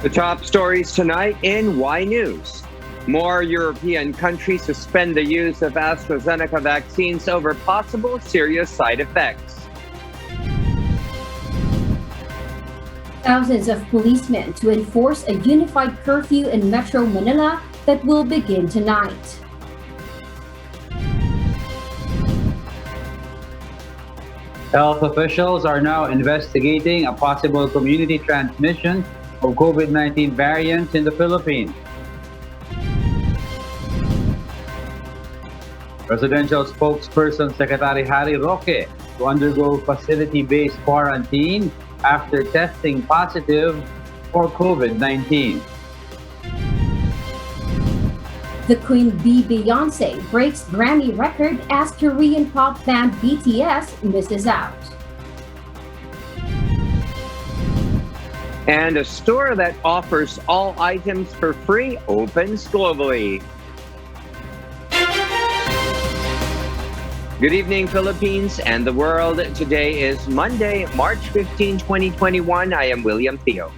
The top stories tonight in Y News. More European countries suspend the use of Astrazeneca vaccines over possible serious side effects. Thousands of policemen to enforce a unified curfew in Metro Manila that will begin tonight. Health officials are now investigating a possible community transmission of COVID-19 variants in the Philippines. Presidential spokesperson Secretary Harry Roque to undergo facility-based quarantine after testing positive for COVID-19. The Queen Bee Beyonce breaks Grammy record as Korean pop band BTS misses out. And a store that offers all items for free opens globally. Good evening, Philippines and the world. Today is Monday, March 15, 2021. I am William Theo.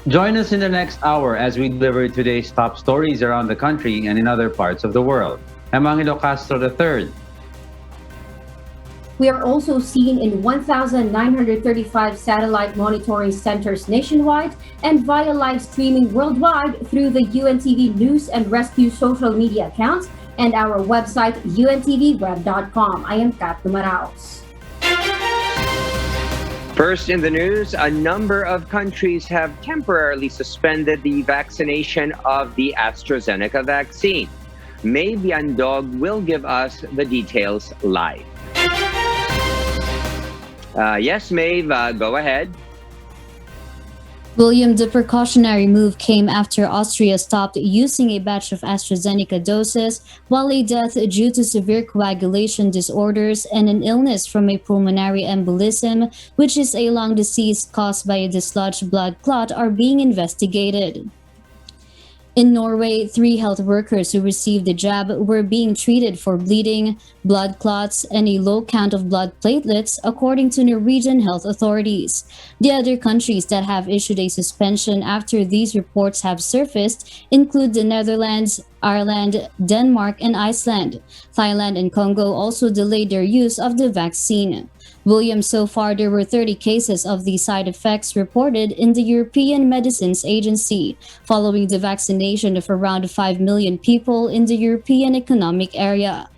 Join us in the next hour as we deliver today's top stories around the country and in other parts of the world. I'm Angelo Castro III. We are also seen in 1,935 satellite monitoring centers nationwide and via live streaming worldwide through the UNTV News and Rescue social media accounts and our website, untvweb.com. I am Kat Dumaraos. First in the news, a number of countries have temporarily suspended the vaccination of the Astrazeneca vaccine. May Biandog will give us the details live. Yes, Maeve, go ahead. William, the precautionary move came after Austria stopped using a batch of AstraZeneca doses, while a death due to severe coagulation disorders and an illness from a pulmonary embolism, which is a lung disease caused by a dislodged blood clot, are being investigated. In Norway, 3 health workers who received the jab were being treated for bleeding, blood clots, and a low count of blood platelets, according to Norwegian health authorities. The other countries that have issued a suspension after these reports have surfaced include the Netherlands, Ireland, Denmark, and Iceland. Thailand and Congo also delayed their use of the vaccine. William, so far there were 30 cases of these side effects reported in the European Medicines Agency, following the vaccination of around 5 million people in the European Economic Area.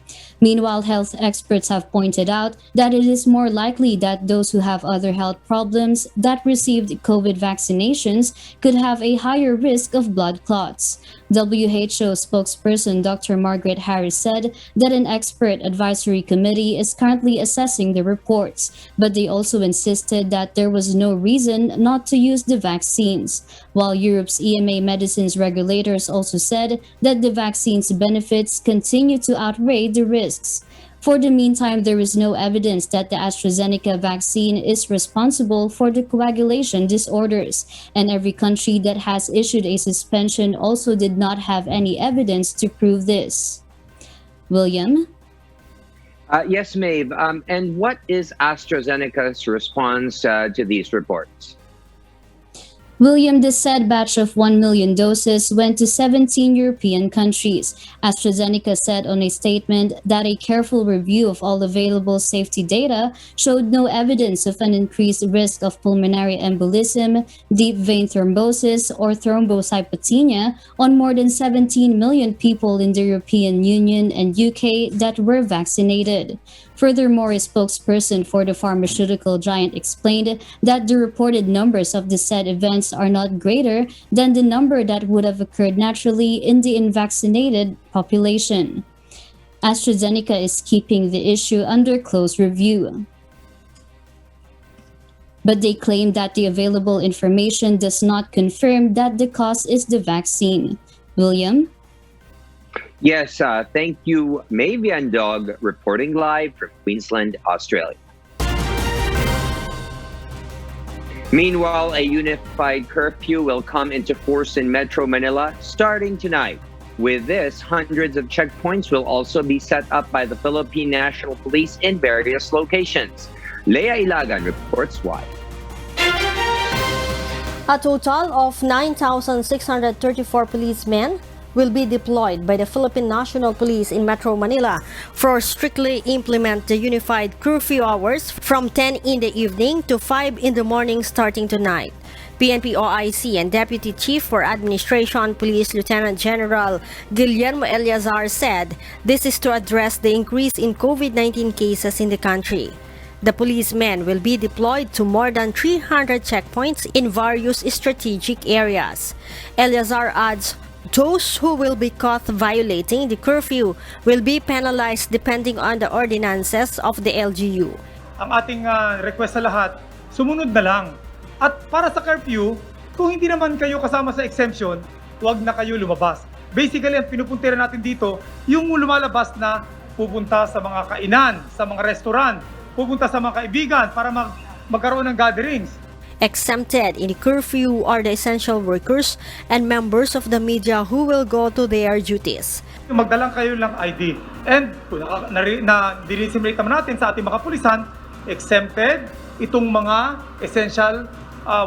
Meanwhile, health experts have pointed out that it is more likely that those who have other health problems that received COVID vaccinations could have a higher risk of blood clots. WHO spokesperson Dr. Margaret Harris said that an expert advisory committee is currently assessing the reports, but they also insisted that there was no reason not to use the vaccines, while Europe's EMA medicines regulators also said that the vaccine's benefits continue to outweigh the risks. For the meantime, there is no evidence that the AstraZeneca vaccine is responsible for the coagulation disorders, and every country that has issued a suspension also did not have any evidence to prove this. William? Yes, Maeve. And what is AstraZeneca's response to these reports? William, the said batch of 1 million doses went to 17 European countries. AstraZeneca said on a statement that a careful review of all available safety data showed no evidence of an increased risk of pulmonary embolism, deep vein thrombosis, or thrombocytopenia on more than 17 million people in the European Union and UK that were vaccinated. Furthermore, a spokesperson for the pharmaceutical giant explained that the reported numbers of the said events are not greater than the number that would have occurred naturally in the unvaccinated population. AstraZeneca is keeping the issue under close review, but they claim that the available information does not confirm that the cause is the vaccine. William? Yes, thank you, Maeve and Dog, reporting live from Queensland, Australia. Meanwhile, a unified curfew will come into force in Metro Manila starting tonight. With this, hundreds of checkpoints will also be set up by the Philippine National Police in various locations. Lea Ilagan reports why. A total of 9,634 policemen will be deployed by the Philippine National Police in Metro Manila for strictly implement the unified curfew hours from 10 in the evening to 5 in the morning starting tonight. PNP OIC and Deputy Chief for Administration Police Lieutenant General Guillermo Eleazar said this is to address the increase in COVID-19 cases in the country. The policemen will be deployed to more than 300 checkpoints in various strategic areas. Eleazar adds, those who will be caught violating the curfew will be penalized depending on the ordinances of the LGU. Ang ating request sa lahat, sumunod na lang. At para sa curfew, kung hindi naman kayo kasama sa exemption, huwag na kayo lumabas. Basically, ang pinupuntiran natin dito, yung lumalabas na pupunta sa mga kainan, sa mga restaurant, pupunta sa mga kaibigan para magkaroon ng gatherings. Exempted in the curfew are the essential workers and members of the media who will go to their duties. Magdalang kayo lang ID. And kung dinisimulate naman natin sa ating mga kapulisan, exempted itong mga essential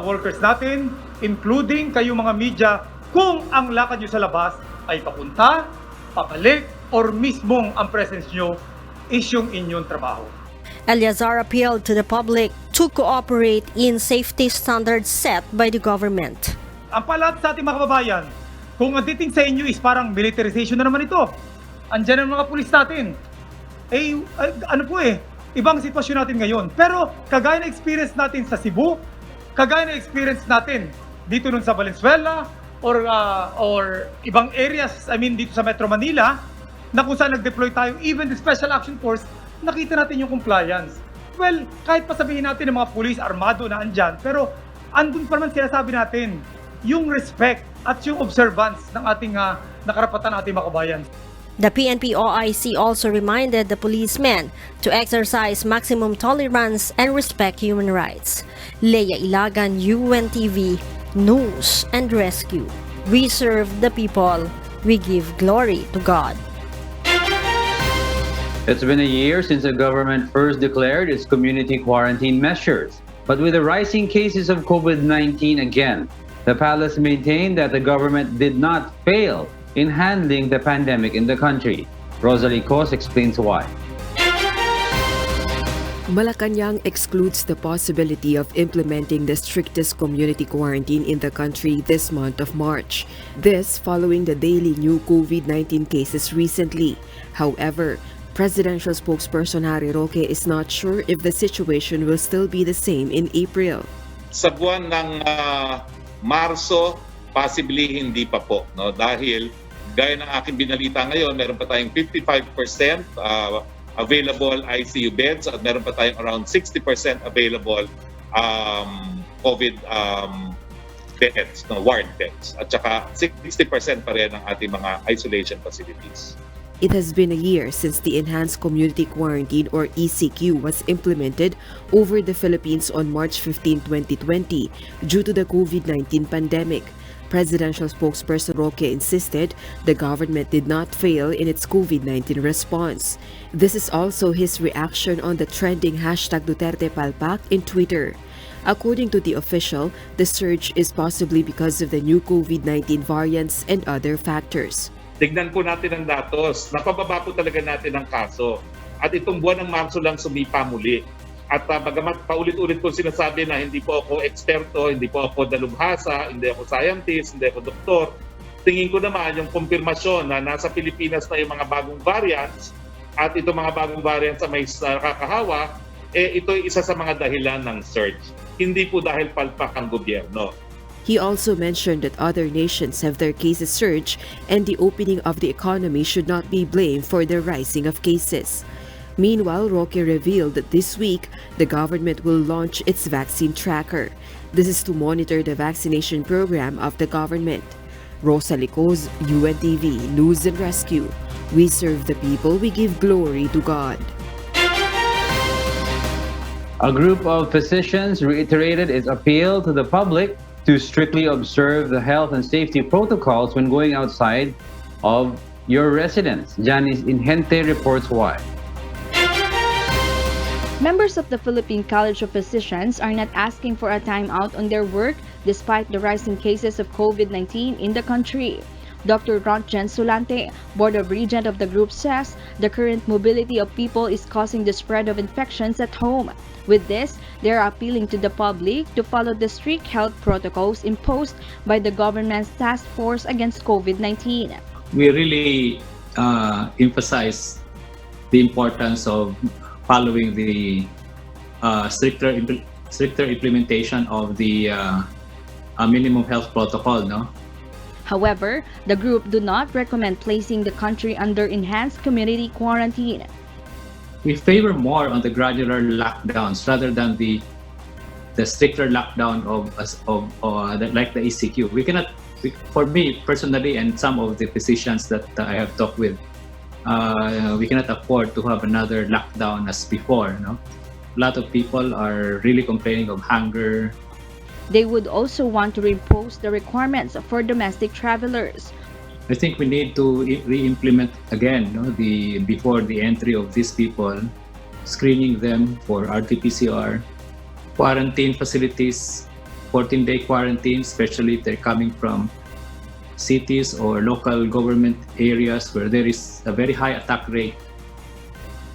workers natin, including kayo mga media, kung ang lakad nyo sa labas ay papunta, pabalik, or mismong ang presence nyo is yung inyong trabaho. Eleazar appealed to the public to cooperate in safety standards set by the government. Ang palat sa ating mga kababayan, kung ang dating sa inyo is parang militarization na naman ito, andyan ang mga pulis natin. Ibang sitwasyon natin ngayon. Pero kagaya na experience natin sa Cebu, kagaya na experience natin dito nun sa Valenzuela, or ibang areas, dito sa Metro Manila, na kung saan nag-deploy tayo, even the Special Action Force, nakita natin yung compliance. Well, kahit pa sabihin natin ng mga police, armado na andyan, pero andun pa naman sinasabi natin yung respect at yung observance ng ating nakarapatan ng ating mga kabayan. The PNP OIC also reminded the policemen to exercise maximum tolerance and respect human rights. Leia Ilagan, UNTV, News and Rescue. We serve the people. We give glory to God. It's been a year since the government first declared its community quarantine measures. But with the rising cases of COVID-19 again, the palace maintained that the government did not fail in handling the pandemic in the country. Rosalie Cos explains why. Malacanang excludes the possibility of implementing the strictest community quarantine in the country this month of March. This following the daily new COVID-19 cases recently. However, Presidential spokesperson Harry Roque is not sure if the situation will still be the same in April. Sa buwan ng Marso, possibly hindi pa po, no? Dahil gaya ng aking binalita ngayon, meron pa tayong 55% available ICU beds at meron pa tayong around 60% available COVID beds, no, ward beds. At saka 60% pa rin ang ating mga isolation facilities. It has been a year since the Enhanced Community Quarantine or ECQ was implemented over the Philippines on March 15, 2020 due to the COVID-19 pandemic. Presidential spokesperson Roque insisted the government did not fail in its COVID-19 response. This is also his reaction on the trending #DutertePalpak in Twitter. According to the official, the surge is possibly because of the new COVID-19 variants and other factors. Tignan po natin ang datos. Napababa po talaga natin ang kaso. At itong buwan ng Marso lang sumipa muli. At bagamat paulit-ulit po sinasabi na hindi po ako eksperto, hindi po ako dalubhasa, hindi ako scientist, hindi ako doktor, tingin ko naman yung kumpirmasyon na nasa Pilipinas na yung mga bagong variants at itong mga bagong variants na may nakakahawa, ito ay isa sa mga dahilan ng surge. Hindi po dahil palpak ang gobyerno. He also mentioned that other nations have their cases surge and the opening of the economy should not be blamed for the rising of cases. Meanwhile, Roque revealed that this week, the government will launch its vaccine tracker. This is to monitor the vaccination program of the government. Rosalie Cos, UNTV, News and Rescue. We serve the people, we give glory to God. A group of physicians reiterated its appeal to the public to strictly observe the health and safety protocols when going outside of your residence. Janice Inhente reports why. Members of the Philippine College of Physicians are not asking for a timeout on their work despite the rising cases of COVID-19 in the country. Dr. Rontgen Sulante, Board of Regent of the group, says the current mobility of people is causing the spread of infections at home. With this, they are appealing to the public to follow the strict health protocols imposed by the government's task force against COVID-19. We really emphasize the importance of following the stricter implementation of the minimum health protocol, no? However, the group do not recommend placing the country under enhanced community quarantine. We favor more on the gradual lockdowns rather than the stricter lockdown of like the ECQ. We cannot, for me personally, and some of the physicians that I have talked with, we cannot afford to have another lockdown as before. No, a lot of people are really complaining of hunger. They would also want to reimpose the requirements for domestic travelers. I think we need to re-implement again, no, before the entry of these people, screening them for RT-PCR, quarantine facilities, 14-day quarantine, especially if they're coming from cities or local government areas where there is a very high attack rate.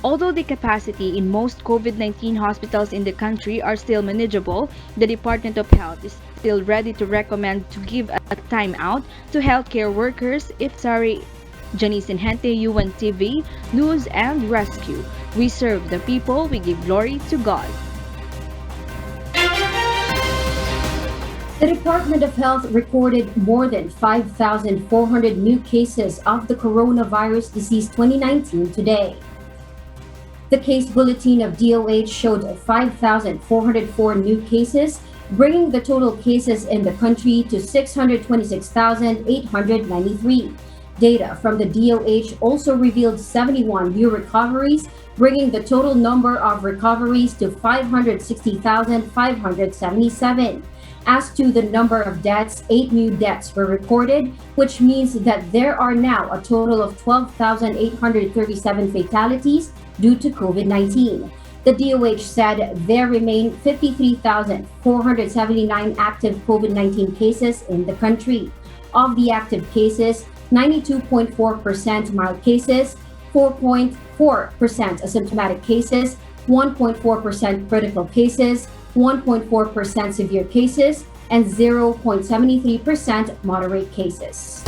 Although the capacity in most COVID-19 hospitals in the country are still manageable, the Department of Health is still ready to recommend to give a timeout to healthcare workers if necessary. Janice Inhente, UNTV, News and Rescue. We serve the people, we give glory to God. The Department of Health recorded more than 5,400 new cases of the coronavirus disease 2019 today. The case bulletin of DOH showed 5,404 new cases, bringing the total cases in the country to 626,893. Data from the DOH also revealed 71 new recoveries, bringing the total number of recoveries to 560,577. As to the number of deaths, 8 new deaths were recorded, which means that there are now a total of 12,837 fatalities due to COVID-19. The DOH said there remain 53,479 active COVID-19 cases in the country. Of the active cases, 92.4% mild cases, 4.4% asymptomatic cases, 1.4% critical cases, 1.4% severe cases, and 0.73% moderate cases.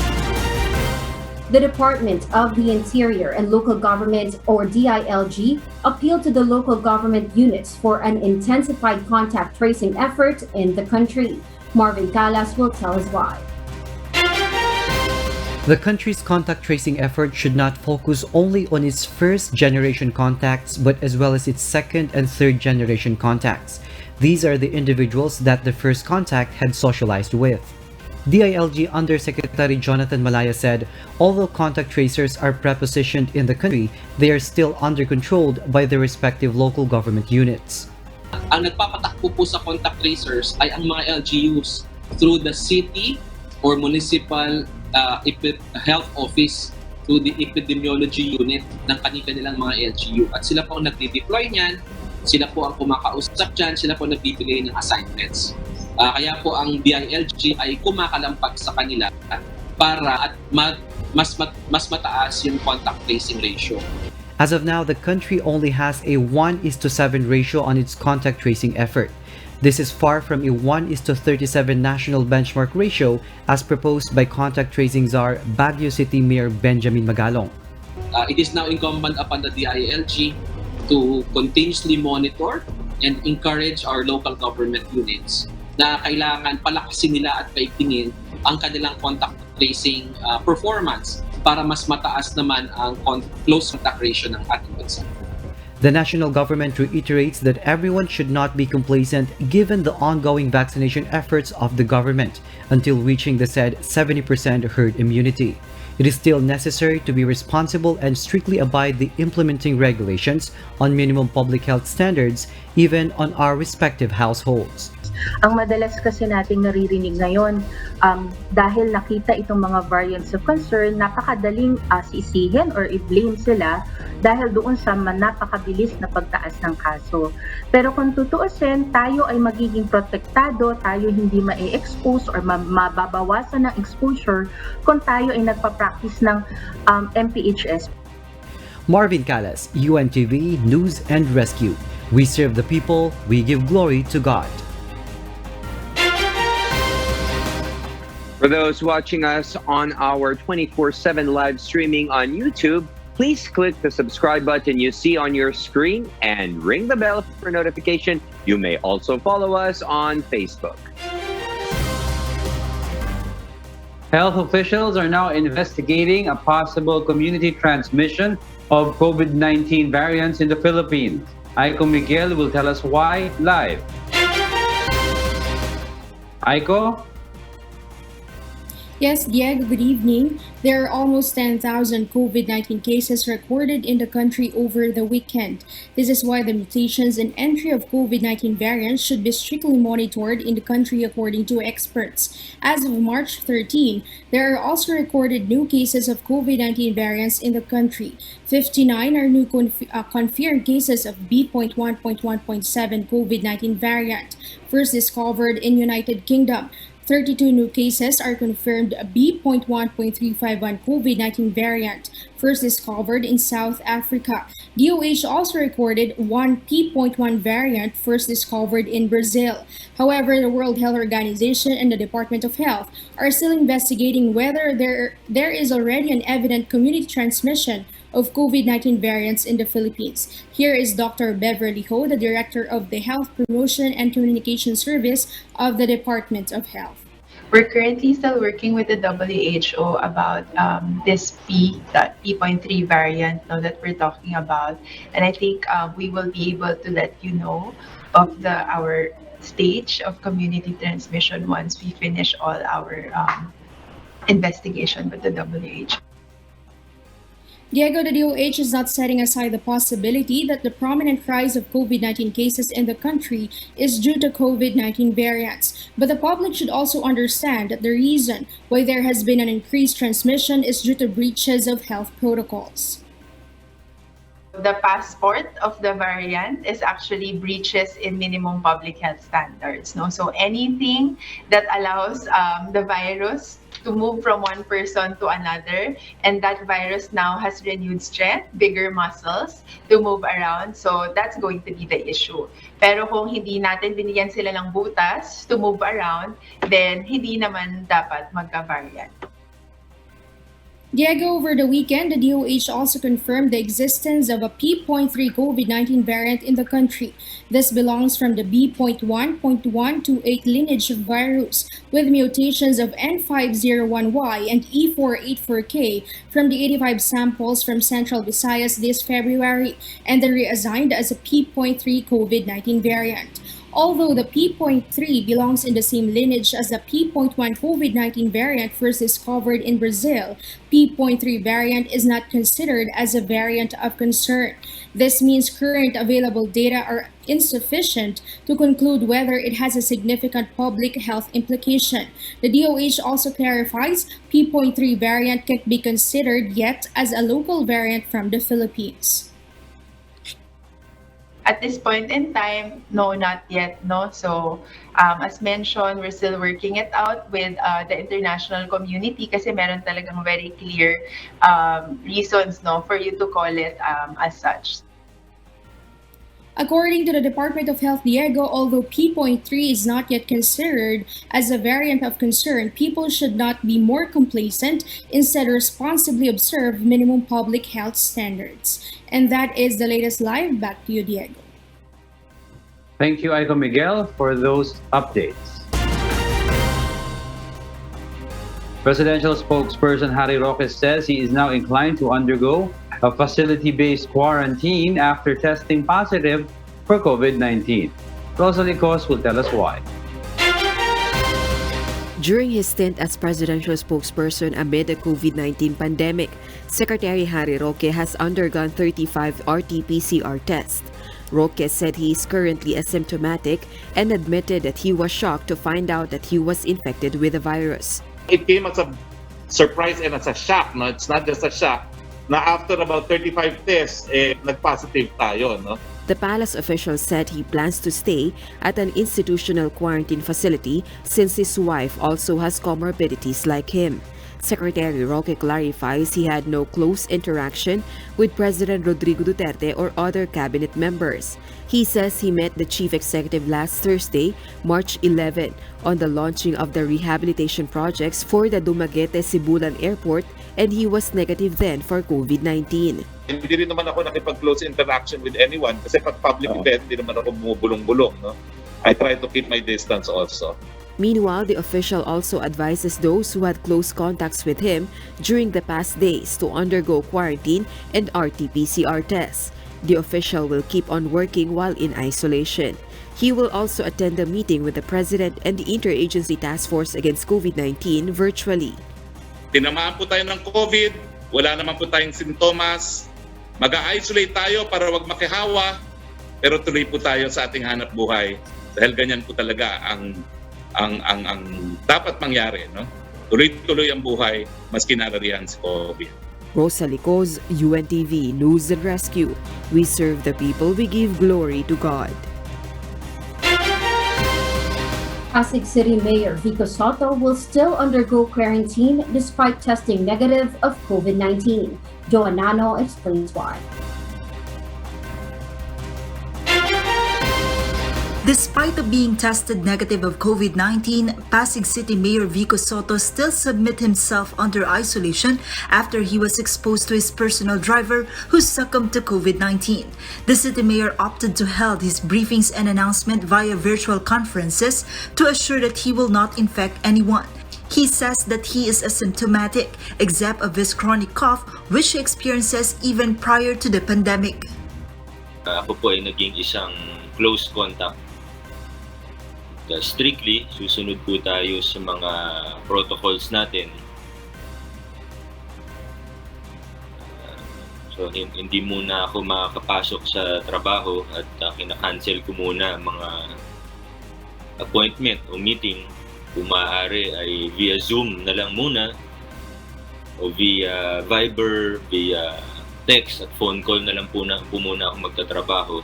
The Department of the Interior and Local Government, or DILG, appealed to the local government units for an intensified contact tracing effort in the country. Marvin Calas will tell us why. The country's contact tracing effort should not focus only on its first-generation contacts, but as well as its second and third-generation contacts. These are the individuals that the first contact had socialized with. DILG Undersecretary Jonathan Malaya said, although contact tracers are prepositioned in the country, they are still under-controlled by their respective local government units. Ang nagpapatakbo po sa contact tracers ay ang mga LGUs through the city or municipal health office, through the epidemiology unit ng kanilang mga LGU. At sila po ang nagde-deploy niyan, sila po ang kumakausap dyan, sila po nagbibigay ng assignments. Kaya po ang DILG ay kumakalampag sa kanila para at mas mataas yung contact tracing ratio. As of now, the country only has a 1:7 ratio on its contact tracing effort. This is far from a 1:37 national benchmark ratio as proposed by contact tracing czar Baguio City Mayor Benjamin Magalong. It is now incumbent upon the DILG to continuously monitor and encourage our local government units na kailangan palakasin nila at paigtingin ang kanilang contact tracing performance para mas mataas naman ang close contact ratio ng ating bansa. The national government reiterates that everyone should not be complacent given the ongoing vaccination efforts of the government until reaching the said 70% herd immunity. It is still necessary to be responsible and strictly abide the implementing regulations on minimum public health standards even on our respective households. Ang madalas kasi nating naririnig ngayon, dahil nakita itong mga variants of concern, napakadaling sisihin or i-blame sila dahil doon sa napakabilis na pagtaas ng kaso. Pero kung tutuusin, tayo ay magiging protektado, tayo hindi ma-expose or mababawasan ng exposure kung tayo ay nagpa-practice ng MPHS. Marvin Callas, UNTV News and Rescue. We serve the people, we give glory to God. For those watching us on our 24/7 live streaming on YouTube, please click the subscribe button you see on your screen and ring the bell for notification. You may also follow us on Facebook. Health officials are now investigating a possible community transmission of COVID-19 variants in the Philippines. Aiko Miguel will tell us why live. Aiko? Yes, Diego, good evening. There are almost 10,000 COVID-19 cases recorded in the country over the weekend. This is why the mutations and entry of COVID-19 variants should be strictly monitored in the country according to experts. As of March 13, there are also recorded new cases of COVID-19 variants in the country. 59 are new confirmed cases of B.1.1.7 COVID-19 variant, first discovered in United Kingdom. 32 new cases are confirmed B.1.351 COVID-19 variant, first discovered in South Africa. DOH also recorded one P.1 variant, first discovered in Brazil. However, the World Health Organization and the Department of Health are still investigating whether there is already an evident community transmission of COVID-19 variants in the Philippines. Here is Dr. Beverly Ho, the Director of the Health Promotion and Communication Service of the Department of Health. We're currently still working with the WHO about this P.3 variant that we're talking about. And I think we will be able to let you know of our stage of community transmission once we finish all our investigation with the WHO. Diego, the DOH is not setting aside the possibility that the prominent rise of COVID-19 cases in the country is due to COVID-19 variants. But the public should also understand that the reason why there has been an increased transmission is due to breaches of health protocols. The passport of the variant is actually breaches in minimum public health standards. No? So anything that allows the virus to move from one person to another, and that virus now has renewed strength, bigger muscles to move around. So that's going to be the issue. Pero kung hindi natin binigyan sila ng butas to move around, then hindi naman dapat magka-variant. Diego, over the weekend, the DOH also confirmed the existence of a P.3 COVID-19 variant in the country. This belongs from the B.1.128 lineage of virus, with mutations of N501Y and E484K from the 85 samples from Central Visayas this February, and then reassigned as a P.3 COVID-19 variant. Although the P.3 belongs in the same lineage as the P.1 COVID-19 variant first discovered in Brazil, P.3 variant is not considered as a variant of concern. This means current available data are insufficient to conclude whether it has a significant public health implication. The DOH also clarifies P.3 variant can't be considered yet as a local variant from the Philippines. At this point in time, no, not yet, no. So, as mentioned, we're still working it out with the international community kasi meron talagang very clear reasons, no, for you to call it as such. According to the Department of Health, Diego, although P.3 is not yet considered as a variant of concern, people should not be more complacent, instead responsibly observe minimum public health standards. And that is the latest live. Back to you, Diego. Thank you, Aiko Miguel, for those updates. Presidential spokesperson Harry Roque says he is now inclined to undergo a facility-based quarantine after testing positive for COVID-19. Rosalie Cos will tell us why. During his stint as presidential spokesperson amid the COVID-19 pandemic, Secretary Harry Roque has undergone 35 RT-PCR tests. Roque said he is currently asymptomatic and admitted that he was shocked to find out that he was infected with the virus. It came as a surprise and as a shock. No, it's not just a shock. na after about 35 tests, nag-positive tayo, no? The palace official said he plans to stay at an institutional quarantine facility since his wife also has comorbidities like him. Secretary Roque clarifies he had no close interaction with President Rodrigo Duterte or other cabinet members. He says he met the chief executive last Thursday, March 11, on the launching of the rehabilitation projects for the Dumaguete Sibulan Airport, and he was negative then for COVID-19. Hindi rin naman ako nakipag-close interaction with anyone kasi pag public event, hindi naman ako bumubulong-bulong, no? I try to keep my distance also. Meanwhile, the official also advises those who had close contacts with him during the past days to undergo quarantine and RT-PCR tests. The official will keep on working while in isolation. He will also attend a meeting with the President and the Interagency Task Force Against COVID-19 virtually. Tinamaan po tayo ng COVID, wala naman po tayong sintomas, mag-isolate tayo para wag makihawa, pero tuloy po tayo sa ating hanap buhay dahil ganyan po talaga ang dapat mangyari, no? Tuloy-tuloy ang buhay maski narariyan si COVID. Rosa Licoz, UNTV News and Rescue. We serve the people, we give glory to God. Pasig City Mayor Vico Soto will still undergo quarantine despite testing negative of COVID-19. Joanano explains why. Despite of being tested negative of COVID-19, Pasig City Mayor Vico Soto still submit himself under isolation after he was exposed to his personal driver who succumbed to COVID-19. The city mayor opted to hold his briefings and announcement via virtual conferences to assure that he will not infect anyone. He says that he is asymptomatic, except of his chronic cough, which he experiences even prior to the pandemic. Ako po ay naging isang close contact. Strictly, susunod po tayo sa mga protocols natin. So, hindi muna ako makakapasok sa trabaho at kinakancel ko muna mga appointment o meeting. Kung maaari ay via Zoom na lang muna o via Viber, via text at phone call na lang po muna ako magtatrabaho.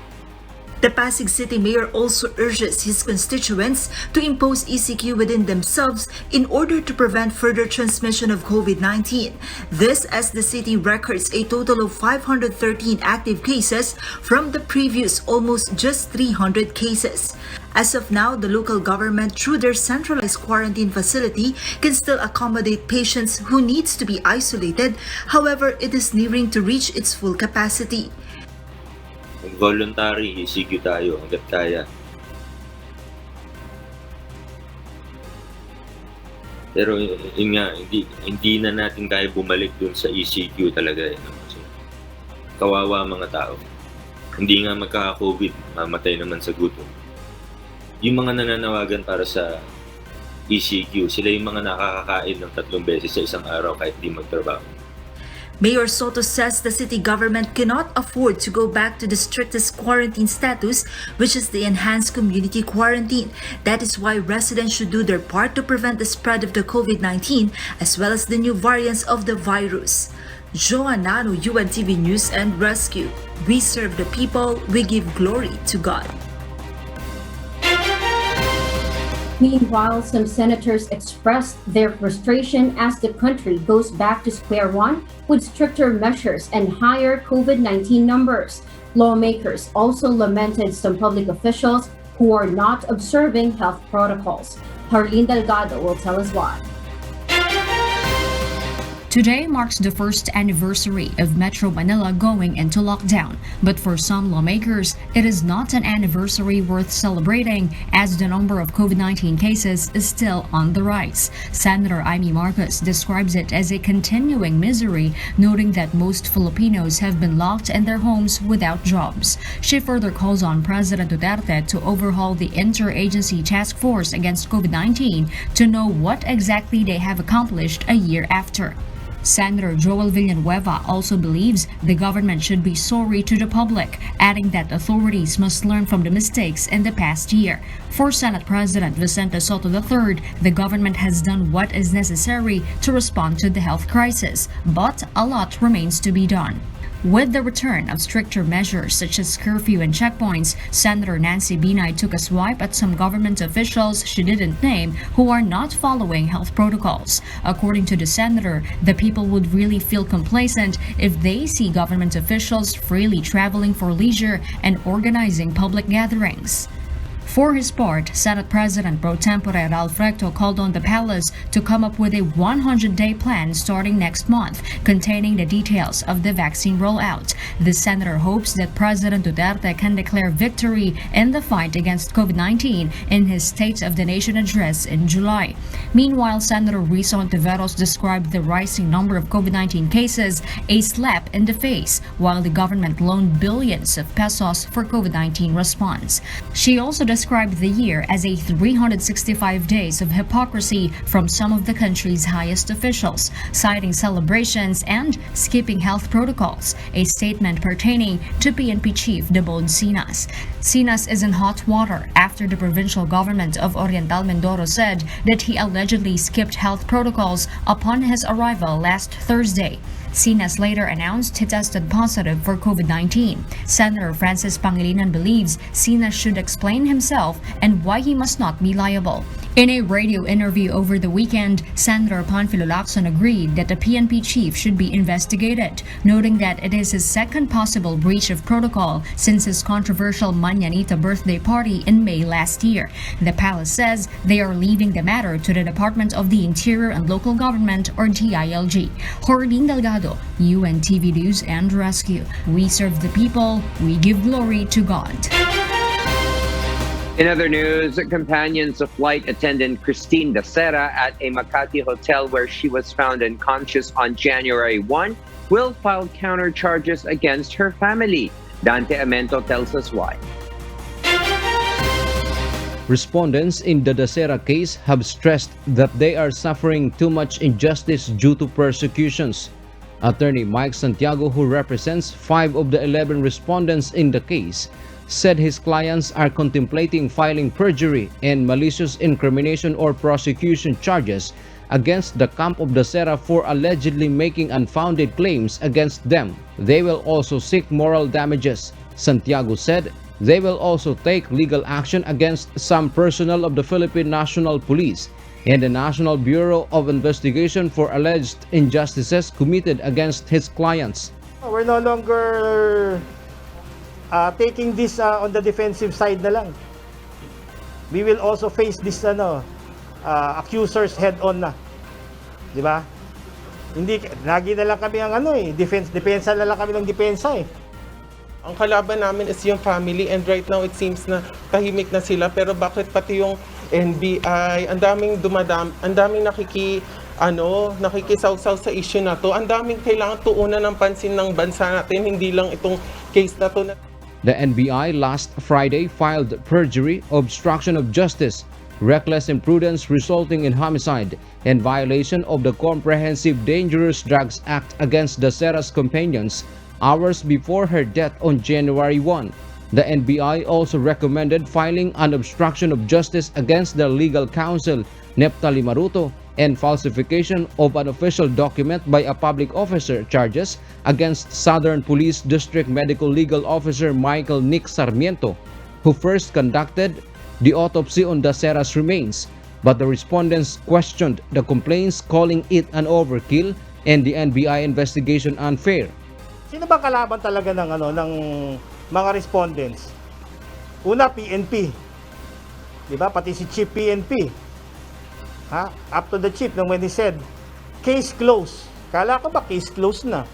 The Pasig City Mayor also urges his constituents to impose ECQ within themselves in order to prevent further transmission of COVID-19. This as the city records a total of 513 active cases from the previous almost just 300 cases. As of now, the local government, through their centralized quarantine facility, can still accommodate patients who needs to be isolated. However, it is nearing to reach its full capacity. Voluntary ECQ tayo hanggat kaya. Pero yun nga, hindi na natin kaya bumalik dun sa ECQ talaga. Kasi kawawa mga tao. Hindi nga magkaka-COVID, mamatay naman sa gutom. Yung mga nananawagan para sa ECQ, sila yung mga nakakakain ng 3 beses sa isang araw kahit di magtrabaho. Mayor Soto says the city government cannot afford to go back to the strictest quarantine status, which is the enhanced community quarantine. That is why residents should do their part to prevent the spread of the COVID-19 as well as the new variants of the virus. Joanano, UNTV News and Rescue. We serve the people, we give glory to God. Meanwhile, some senators expressed their frustration as the country goes back to square one with stricter measures and higher COVID-19 numbers. Lawmakers also lamented some public officials who are not observing health protocols. Harleen Delgado will tell us why. Today marks the first anniversary of Metro Manila going into lockdown, but for some lawmakers, it is not an anniversary worth celebrating as the number of COVID-19 cases is still on the rise. Senator Amy Marcos describes it as a continuing misery, noting that most Filipinos have been locked in their homes without jobs. She further calls on President Duterte to overhaul the Interagency Task Force Against COVID-19 to know what exactly they have accomplished a year after. Senator Joel Villanueva also believes the government should be sorry to the public, adding that authorities must learn from the mistakes in the past year. For Senate President Vicente Soto III, the government has done what is necessary to respond to the health crisis, but a lot remains to be done. With the return of stricter measures such as curfew and checkpoints, Senator Nancy Binay took a swipe at some government officials she didn't name who are not following health protocols. According to the senator, the people would really feel complacent if they see government officials freely traveling for leisure and organizing public gatherings. For his part, Senate President Pro Tempore Ralph Recto called on the palace to come up with a 100-day plan starting next month, containing the details of the vaccine rollout. The senator hopes that President Duterte can declare victory in the fight against COVID-19 in his State of the Nation address in July. Meanwhile, Senator Risa Ontiveros described the rising number of COVID-19 cases a slap in the face, while the government loaned billions of pesos for COVID-19 response. She also described the year as a 365 days of hypocrisy from some of the country's highest officials, citing celebrations and skipping health protocols, a statement pertaining to PNP Chief Debod Sinas. Sinas is in hot water after the provincial government of Oriental Mindoro said that he allegedly skipped health protocols upon his arrival last Thursday. Sinas later announced he tested positive for COVID-19. Senator Francis Pangilinan believes Sinas should explain himself and why he must not be liable. In a radio interview over the weekend, Senator Panfilo Lacson agreed that the PNP chief should be investigated, noting that it is his second possible breach of protocol since his controversial Mañanita birthday party in May last year. The palace says they are leaving the matter to the Department of the Interior and Local Government, or DILG. Jorlin Delgado, UNTV News and Rescue. We serve the people, we give glory to God. In other news, companions of flight attendant Christine Dacera at a Makati hotel where she was found unconscious on January 1 will file counter charges against her family. Dante Amento tells us why. Respondents in the Dacera case have stressed that they are suffering too much injustice due to persecutions. Attorney Mike Santiago, who represents 5 of the 11 respondents in the case, said his clients are contemplating filing perjury and malicious incrimination or prosecution charges against the camp of Dacera for allegedly making unfounded claims against them. They will also seek moral damages. Santiago said they will also take legal action against some personnel of the Philippine National Police and the National Bureau of Investigation for alleged injustices committed against his clients. We're no longer taking this on the defensive side na lang. We will also face this accusers head on na. 'Di ba? Hindi lagi na lang kami ang depensa na lang kami ng depensa eh. Ang kalaban namin is yung family, and right now it seems na tahimik na sila, pero bakit pati yung NBI, ang daming nakikisawsaw sa issue na to. Ang daming kailangan tuunan ng pansin ng bansa natin, hindi lang itong case na to. The NBI last Friday filed perjury, obstruction of justice, reckless imprudence resulting in homicide, and violation of the Comprehensive Dangerous Drugs Act against Dacera's companions hours before her death on January 1. The NBI also recommended filing an obstruction of justice against their legal counsel, Neptali Maruto, and falsification of an official document by a public officer charges against Southern Police District Medical Legal Officer Michael Nick Sarmiento, who first conducted the autopsy on Dacera's remains, but the respondents questioned the complaints, calling it an overkill and the NBI investigation unfair. Sino ba kalaban talaga ng mga respondents? Una, PNP. 'Di ba? Pati si Chief PNP. Up to the chief when he said, case closed. Kala ko ba case closed na?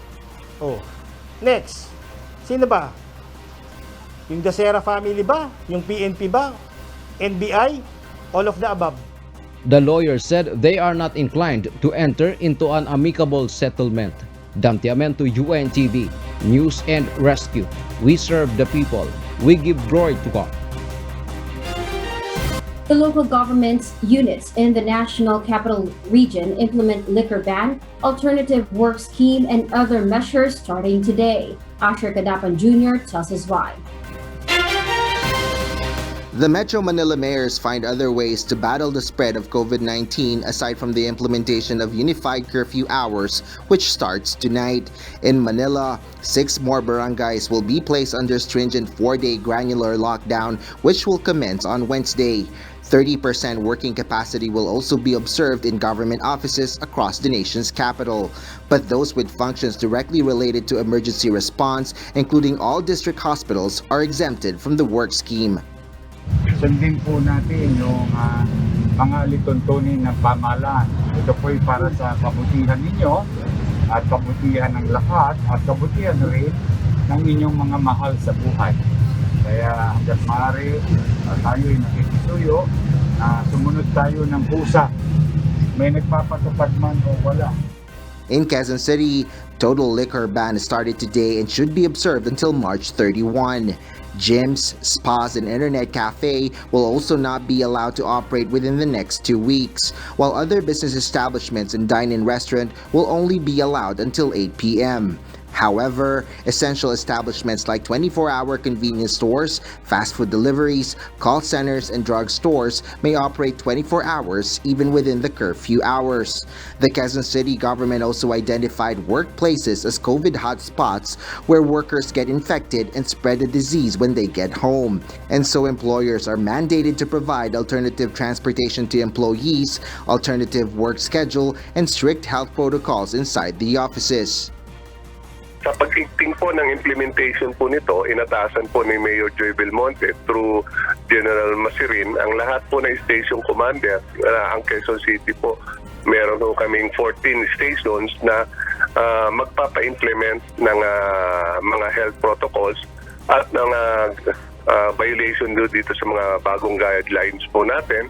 Oh. Next. Sino ba? Yung Dacera family ba? Yung PNP ba? NBI? All of the above. The lawyer said they are not inclined to enter into an amicable settlement. Dante Amento, UNTV, News and Rescue. We serve the people. We give glory to God. The local government's units in the National Capital Region implement liquor ban, alternative work scheme, and other measures starting today. Asher Kadapan Jr. tells us why. The Metro Manila mayors find other ways to battle the spread of COVID-19 aside from the implementation of unified curfew hours, which starts tonight. In Manila, 6 more barangays will be placed under stringent 4-day granular lockdown, which will commence on Wednesday. 30% working capacity will also be observed in government offices across the nation's capital. But those with functions directly related to emergency response, including all district hospitals, are exempted from the work scheme. Sundin po natin yung mga lituntunin ng pamahalaan. Ito po ay para sa kabutihan ninyo at kabutihan ng lahat at kabutihan rin ng inyong mga mahal sa buhay. Kaya hanggat maaari tayo ay nakikisuyo na sumunod tayo ng pusa. May nagpapatupad man o wala. In Quezon City, total liquor ban started today and should be observed until March 31. Gyms, spas, and internet cafe will also not be allowed to operate within the next 2 weeks, while other business establishments and dine-in restaurant will only be allowed until 8 p.m. However, essential establishments like 24-hour convenience stores, fast food deliveries, call centers, and drug stores may operate 24 hours even within the curfew hours. The Quezon City government also identified workplaces as COVID hotspots where workers get infected and spread the disease when they get home. And so employers are mandated to provide alternative transportation to employees, alternative work schedule, and strict health protocols inside the offices. Sa pag-igting po ng implementation po nito, inatasan po ni Mayor Joy Belmonte through General Masirin ang lahat po ng station commander. Ang Quezon City po, meron po kaming 14 stations na magpapa-implement ng mga health protocols at ng violation dito sa mga bagong guidelines po natin.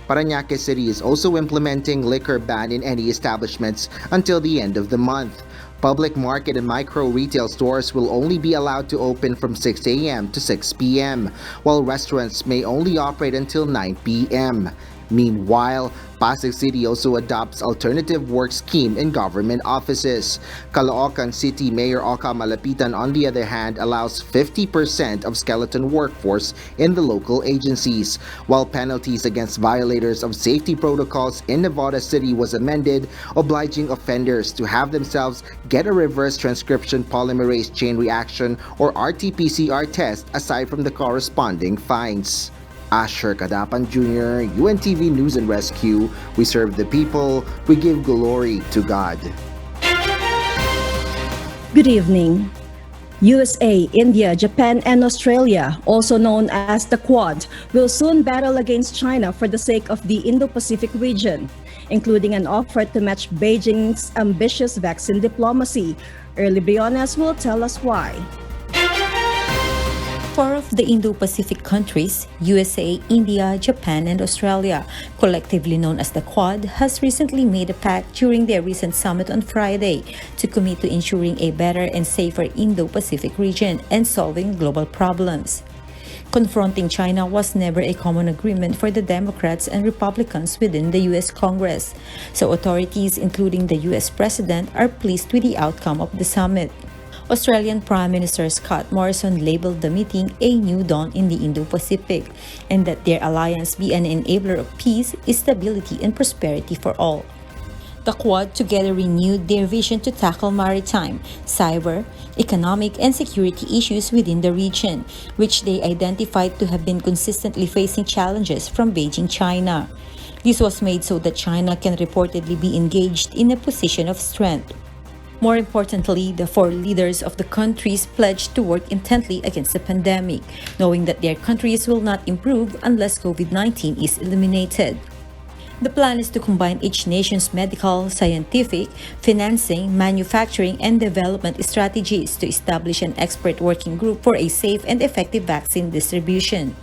Parañaque City is also implementing liquor ban in any establishments until the end of the month. Public market and micro retail stores will only be allowed to open from 6 a.m. to 6 p.m., while restaurants may only operate until 9 p.m. Meanwhile, Pasig City also adopts alternative work scheme in government offices. Caloocan City Mayor Oka Malapitan, on the other hand, allows 50% of skeleton workforce in the local agencies, while penalties against violators of safety protocols in Nevada City was amended, obliging offenders to have themselves get a reverse transcription polymerase chain reaction or RT-PCR test aside from the corresponding fines. Asher Kadapan Jr., UNTV News and Rescue. We serve the people, we give glory to God. Good evening. USA, India, Japan, and Australia, also known as the Quad, will soon battle against China for the sake of the Indo-Pacific region, including an offer to match Beijing's ambitious vaccine diplomacy. Early Briones will tell us why. 4 of the Indo-Pacific countries, USA, India, Japan, and Australia, collectively known as the Quad, has recently made a pact during their recent summit on Friday to commit to ensuring a better and safer Indo-Pacific region and solving global problems. Confronting China was never a common agreement for the Democrats and Republicans within the U.S. Congress, so authorities, including the U.S. President, are pleased with the outcome of the summit. Australian Prime Minister Scott Morrison labelled the meeting a new dawn in the Indo-Pacific, and that their alliance be an enabler of peace, stability, and prosperity for all. The Quad together renewed their vision to tackle maritime, cyber, economic, and security issues within the region, which they identified to have been consistently facing challenges from Beijing, China. This was made so that China can reportedly be engaged in a position of strength. More importantly, the 4 leaders of the countries pledged to work intently against the pandemic, knowing that their countries will not improve unless COVID-19 is eliminated. The plan is to combine each nation's medical, scientific, financing, manufacturing, and development strategies to establish an expert working group for a safe and effective vaccine distribution.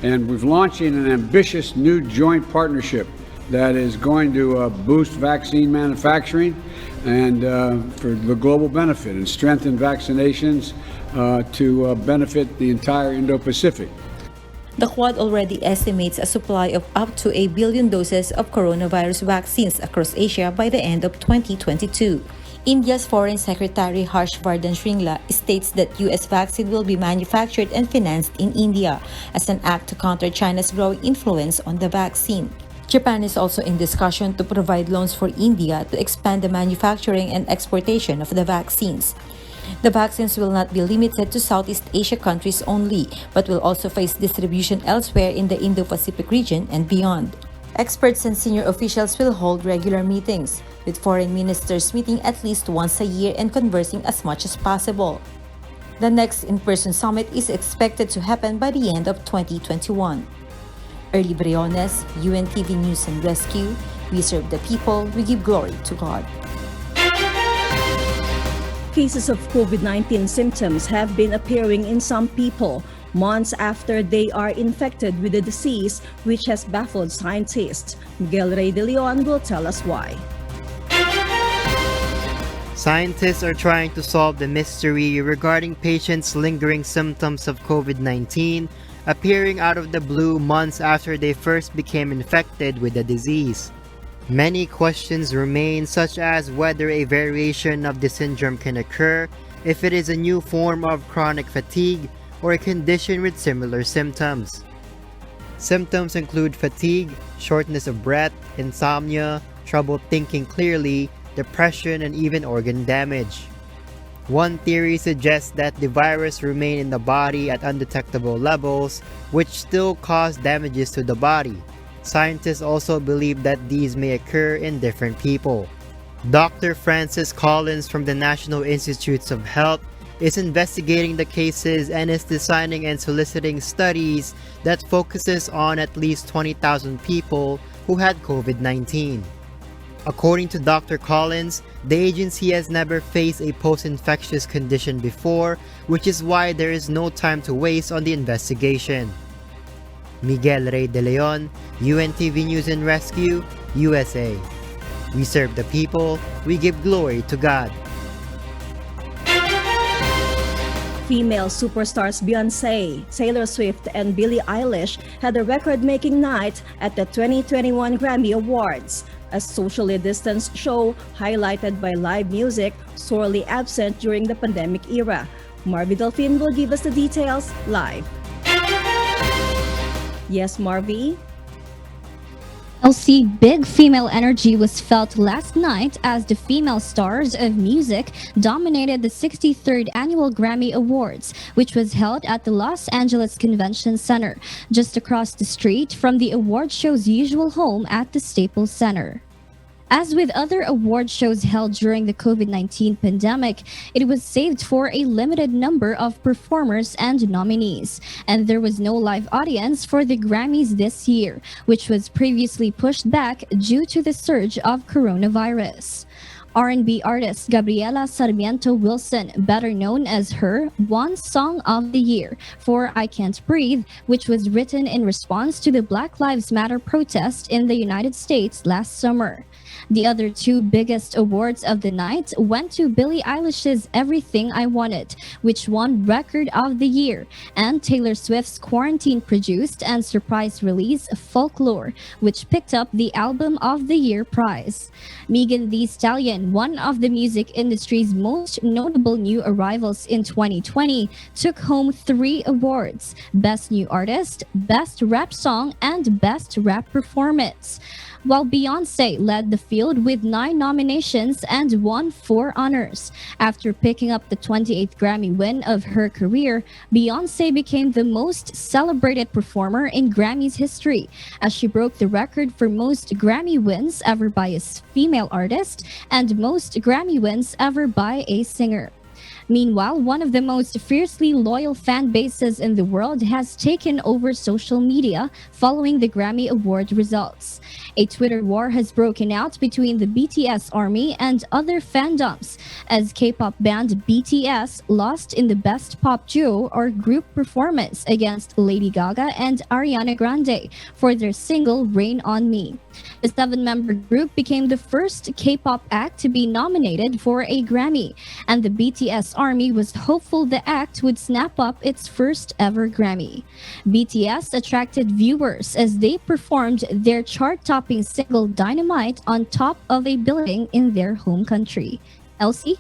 And we're launching an ambitious new joint partnership that is going to boost vaccine manufacturing and for the global benefit and strengthen vaccinations to benefit the entire Indo-Pacific. The Quad already estimates a supply of up to 1 billion doses of coronavirus vaccines across Asia by the end of 2022. India's Foreign Secretary Harshvardhan Shringla states that U.S. vaccine will be manufactured and financed in India as an act to counter China's growing influence on the vaccine. Japan is also in discussion to provide loans for India to expand the manufacturing and exportation of the vaccines. The vaccines will not be limited to Southeast Asia countries only, but will also face distribution elsewhere in the Indo-Pacific region and beyond. Experts and senior officials will hold regular meetings, with foreign ministers meeting at least once a year and conversing as much as possible. The next in-person summit is expected to happen by the end of 2021. Early Briones, UNTV News and Rescue. We serve the people, we give glory to God. Cases of COVID-19 symptoms have been appearing in some people months after they are infected with the disease, which has baffled scientists. Miguel Rey de Leon will tell us why. Scientists are trying to solve the mystery regarding patients' lingering symptoms of COVID-19 appearing out of the blue months after they first became infected with the disease. Many questions remain, such as whether a variation of the syndrome can occur, if it is a new form of chronic fatigue, or a condition with similar symptoms. Symptoms include fatigue, shortness of breath, insomnia, trouble thinking clearly, depression, and even organ damage. One theory suggests that the virus remains in the body at undetectable levels, which still cause damages to the body. Scientists also believe that these may occur in different people. Dr. Francis Collins from the National Institutes of Health is investigating the cases and is designing and soliciting studies that focuses on at least 20,000 people who had COVID-19. According to Dr. Collins, the agency has never faced a post-infectious condition before, which is why there is no time to waste on the investigation. Miguel Rey de Leon, UNTV News and Rescue, USA. We serve the people, we give glory to God. Female superstars Beyoncé, Taylor Swift, and Billie Eilish had a record-making night at the 2021 Grammy Awards, a socially distanced show highlighted by live music sorely absent during the pandemic era. Marvy Delphine will give us the details live. Yes, Marvy? LC, big female energy was felt last night as the female stars of music dominated the 63rd Annual Grammy Awards, which was held at the Los Angeles Convention Center, just across the street from the award show's usual home at the Staples Center. As with other award shows held during the COVID-19 pandemic, it was saved for a limited number of performers and nominees, and there was no live audience for the Grammys this year, which was previously pushed back due to the surge of coronavirus. R&B artist Gabriela Sarmiento Wilson, better known as Her, won Song of the Year for I Can't Breathe, which was written in response to the Black Lives Matter protest in the United States last summer. The other two biggest awards of the night went to Billie Eilish's Everything I Wanted, which won Record of the Year, and Taylor Swift's quarantine-produced and surprise release Folklore, which picked up the Album of the Year prize. Megan Thee Stallion, one of the music industry's most notable new arrivals in 2020, took home 3 awards: Best New Artist, Best Rap Song, and Best Rap Performance, while Beyoncé led the field with 9 nominations and won 4 honors. After picking up the 28th Grammy win of her career, Beyoncé became the most celebrated performer in Grammy's history, as she broke the record for most Grammy wins ever by a female artist and most Grammy wins ever by a singer. Meanwhile, one of the most fiercely loyal fan bases in the world has taken over social media following the Grammy Award results. A Twitter war has broken out between the BTS army and other fandoms, as K-pop band BTS lost in the Best Pop Duo or Group performance against Lady Gaga and Ariana Grande for their single Rain on Me. The 7-member group became the first K-pop act to be nominated for a Grammy, and the BTS Army was hopeful the act would snap up its first ever Grammy. BTS attracted viewers as they performed their chart-topping single Dynamite on top of a building in their home country. Elsie?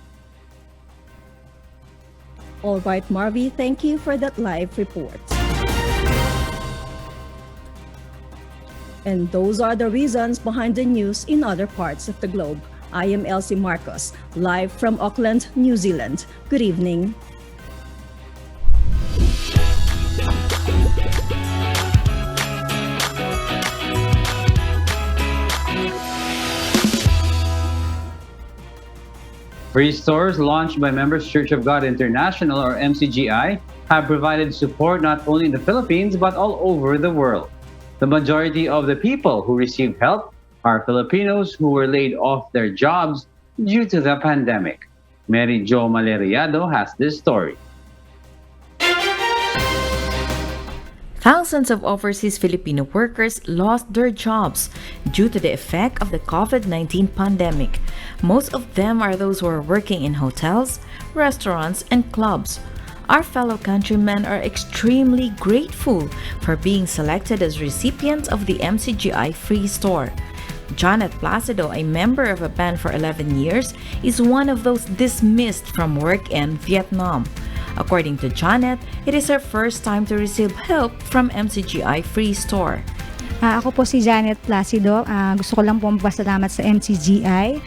All right, Marvy, thank you for that live report. And those are the reasons behind the news in other parts of the globe. I am Elsie Marcos, live from Auckland, New Zealand. Good evening. Free stores launched by Members Church of God International or MCGI have provided support not only in the Philippines but all over the world. The majority of the people who received help are Filipinos who were laid off their jobs due to the pandemic. Mary Jo Maleriado has this story. Thousands of overseas Filipino workers lost their jobs due to the effect of the COVID-19 pandemic. Most of them are those who are working in hotels, restaurants, and clubs. Our fellow countrymen are extremely grateful for being selected as recipients of the MCGI Free Store. Janet Placido, a member of a band for 11 years, is one of those dismissed from work in Vietnam. According to Janet, it is her first time to receive help from MCGI Free Store. Ako po si Janet Placido. Gusto ko lang po magpasalamat sa MCGI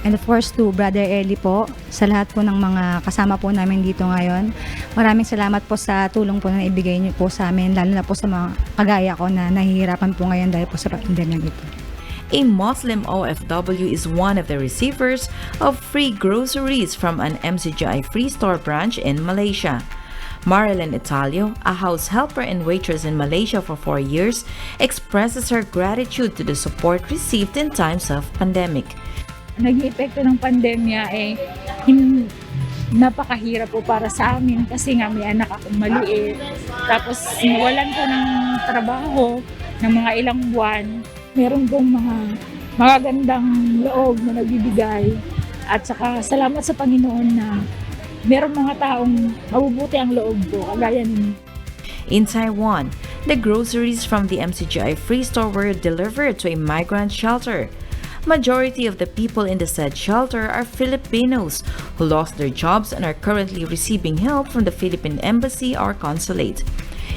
and of course to Brother Eli po sa lahat po ng mga kasama po namin dito ngayon. Maraming salamat po sa tulong po na ibigay niyo po sa amin, lalo na po sa mga kagaya ko na nahihirapan po ngayon dahil po sa pandemya ito. A Muslim OFW is one of the receivers of free groceries from an MCGI Free Store branch in Malaysia. Marilyn Italio, a house helper and waitress in Malaysia for 4 years, expresses her gratitude to the support received in times of pandemic. Naging epekto ng pandemya napakahirap po para sa amin kasi nga may anak akong maliit. Tapos nawalan ko ng trabaho ng mga ilang buwan. Meron pong mga magagandang loob na nagbibigay. At saka salamat sa Panginoon na meron mga taong mabubuti ang loob ko, kagaya ninyo. In Taiwan, the groceries from the MCGI Free Store were delivered to a migrant shelter. Majority of the people in the said shelter are Filipinos who lost their jobs and are currently receiving help from the Philippine Embassy or Consulate.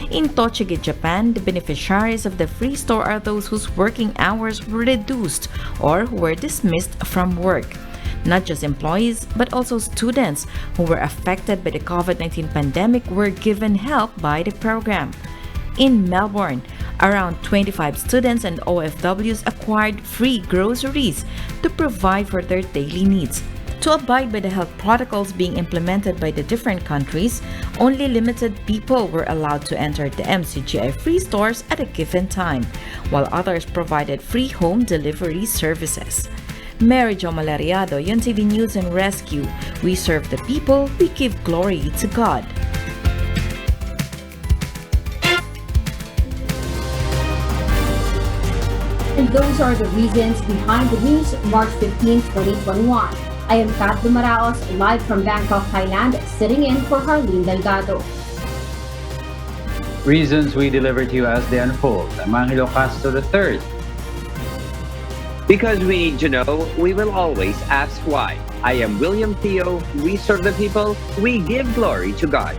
In Tochigi, Japan, the beneficiaries of the free store are those whose working hours were reduced or who were dismissed from work. Not just employees, but also students who were affected by the COVID-19 pandemic were given help by the program. In Melbourne, around 25 students and OFWs acquired free groceries to provide for their daily needs. To abide by the health protocols being implemented by the different countries, only limited people were allowed to enter the MCGI Free Stores at a given time, while others provided free home delivery services. Mary Jo Maleriado, UNTV News and Rescue. We serve the people, we give glory to God. And those are the reasons behind the news, March 15, 2021. I am Kat Dumaraos, live from Bangkok, Thailand, sitting in for Harleen Delgado. Reasons we deliver to you as they unfold. I'm Angelo Castro III. Because we need to know, we will always ask why. I am William Theo. We serve the people. We give glory to God.